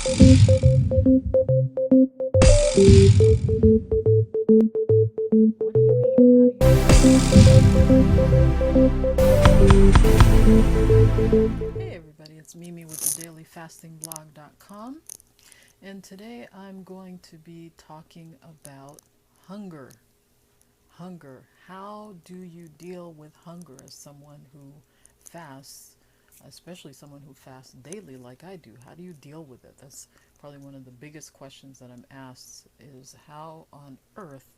Hey everybody, it's Mimi with the dailyfastingblog.com, and today I'm going to be talking about hunger. Hunger. How do you deal with hunger as someone who fasts, especially someone who fasts daily like I do? How do you deal with it? That's probably one of the biggest questions that I'm asked is how on earth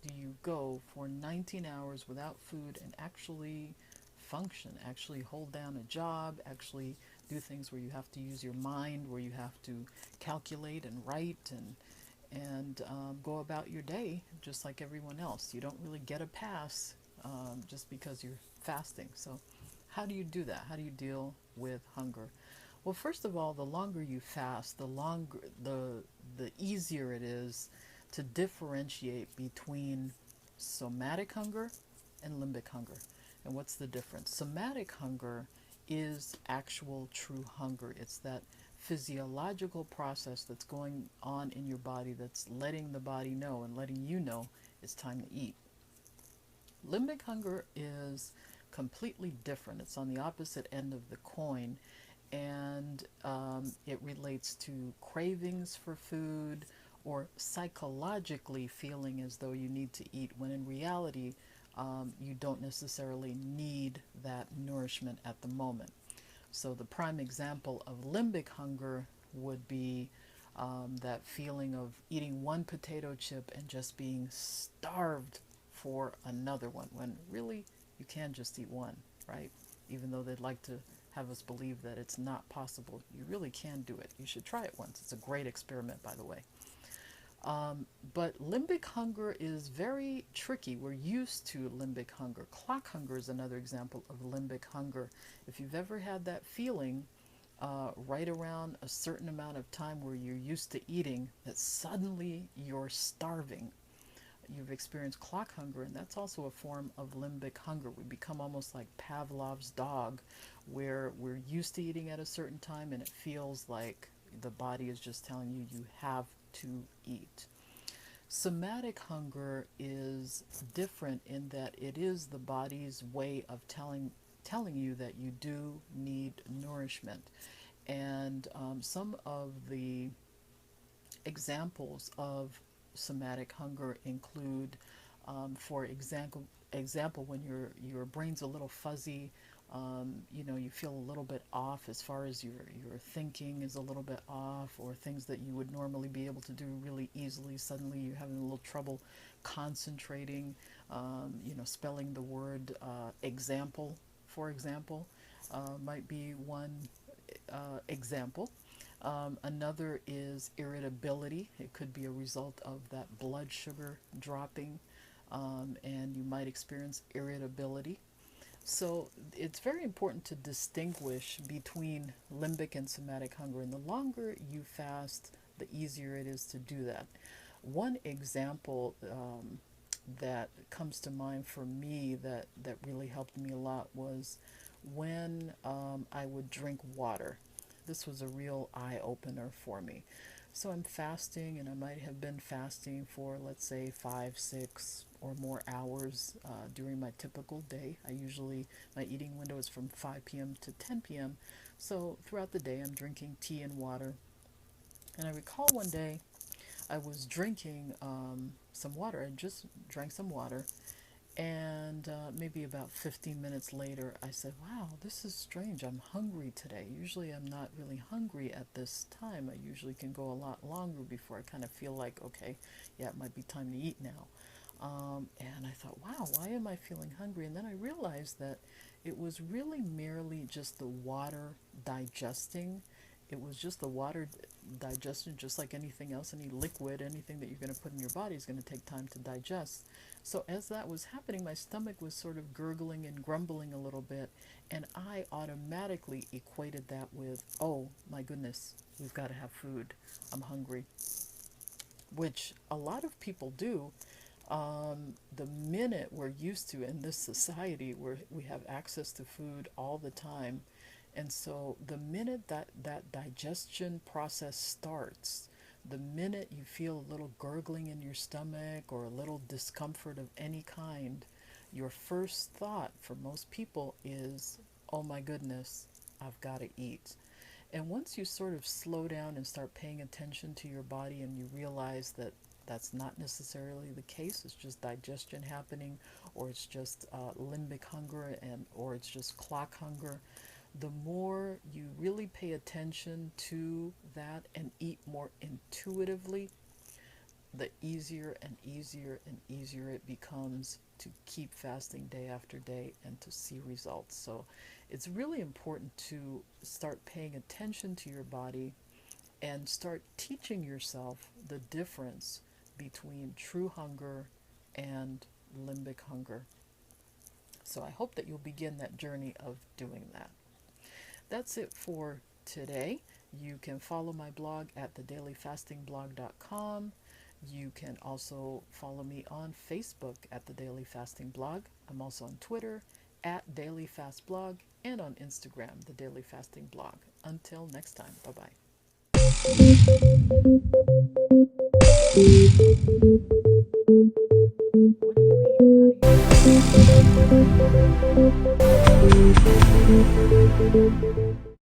do you go for 19 hours without food and actually function, actually hold down a job, actually do things where you have to use your mind, where you have to calculate and write and go about your day just like everyone else. You don't really get a pass just because you're fasting. So how do you do that? How do you deal with hunger? Well, first of all, the longer you fast, the easier it is to differentiate between somatic hunger and limbic hunger. And what's the difference? Somatic hunger is actual true hunger. It's that physiological process that's going on in your body that's letting the body know and letting you know it's time to eat. Limbic hunger is completely different. It's on the opposite end of the coin, and it relates to cravings for food or psychologically feeling as though you need to eat when in reality you don't necessarily need that nourishment at the moment. So the prime example of limbic hunger would be that feeling of eating one potato chip and just being starved for another one, when really you can just eat one, right? Even though they'd like to have us believe that it's not possible, you really can do it. You should try it once. It's a great experiment, by the way. But limbic hunger is very tricky. We're used to limbic hunger. Clock hunger is another example of limbic hunger. If you've ever had that feeling right around a certain amount of time where you're used to eating, that suddenly you're starving, you've experienced clock hunger, and that's also a form of limbic hunger. We become almost like Pavlov's dog, where we're used to eating at a certain time and it feels like the body is just telling you you have to eat. Somatic hunger is different in that it is the body's way of telling you that you do need nourishment. And some of the examples of somatic hunger include, for example, when your brain's a little fuzzy, you feel a little bit off as far as your thinking is a little bit off, or things that you would normally be able to do really easily, suddenly you're having a little trouble concentrating, spelling the word example, for example, might be one example. Another is irritability. It could be a result of that blood sugar dropping, and you might experience irritability. So it's very important to distinguish between limbic and somatic hunger, and the longer you fast, the easier it is to do that. One example that comes to mind for me that really helped me a lot was when I would drink water. This was a real eye opener for me. So I'm fasting, and I might have been fasting for, let's say, 5, 6, or more hours during my typical day. My eating window is from 5 p.m. to 10 p.m. So throughout the day, I'm drinking tea and water. And I recall one day I was drinking some water. I just drank some water, and maybe about 15 minutes later, I said, wow, this is strange. I'm hungry today. Usually I'm not really hungry at this time. I usually can go a lot longer before I kind of feel like, okay, yeah, it might be time to eat now. And I thought, wow, why am I feeling hungry? And then I realized that it was really merely just the water digesting. It was just the water digestion, just like anything else, any liquid, anything that you're going to put in your body is going to take time to digest. So as that was happening, my stomach was sort of gurgling and grumbling a little bit, and I automatically equated that with, oh my goodness, we've got to have food. I'm hungry, which a lot of people do. The minute we're used to in this society where we have access to food all the time, And so the minute that digestion process starts, the minute you feel a little gurgling in your stomach or a little discomfort of any kind, your first thought for most people is, oh my goodness, I've got to eat. And once you sort of slow down and start paying attention to your body and you realize that that's not necessarily the case, it's just digestion happening, or it's just limbic hunger, and or it's just clock hunger, the more you really pay attention to that and eat more intuitively, the easier and easier and easier it becomes to keep fasting day after day and to see results. So it's really important to start paying attention to your body and start teaching yourself the difference between true hunger and limbic hunger. So I hope that you'll begin that journey of doing that. That's it for today. You can follow my blog at thedailyfastingblog.com. You can also follow me on Facebook at The Daily Fasting Blog. I'm also on Twitter at Daily Fast Blog and on Instagram, The Daily Fasting Blog. Until next time, bye-bye. What do you eat? How do you